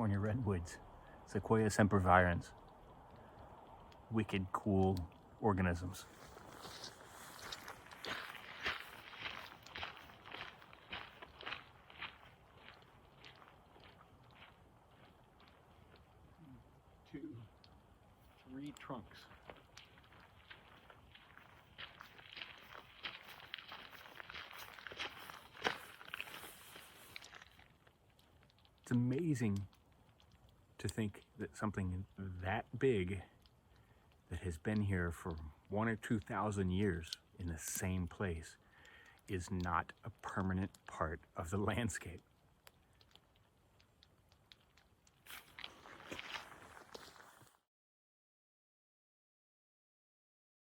California redwoods, Sequoia sempervirens, wicked cool organisms. Two, three trunks. It's amazing to think that something that big that has been here for 1,000 or 2,000 years in the same place is not a permanent part of the landscape.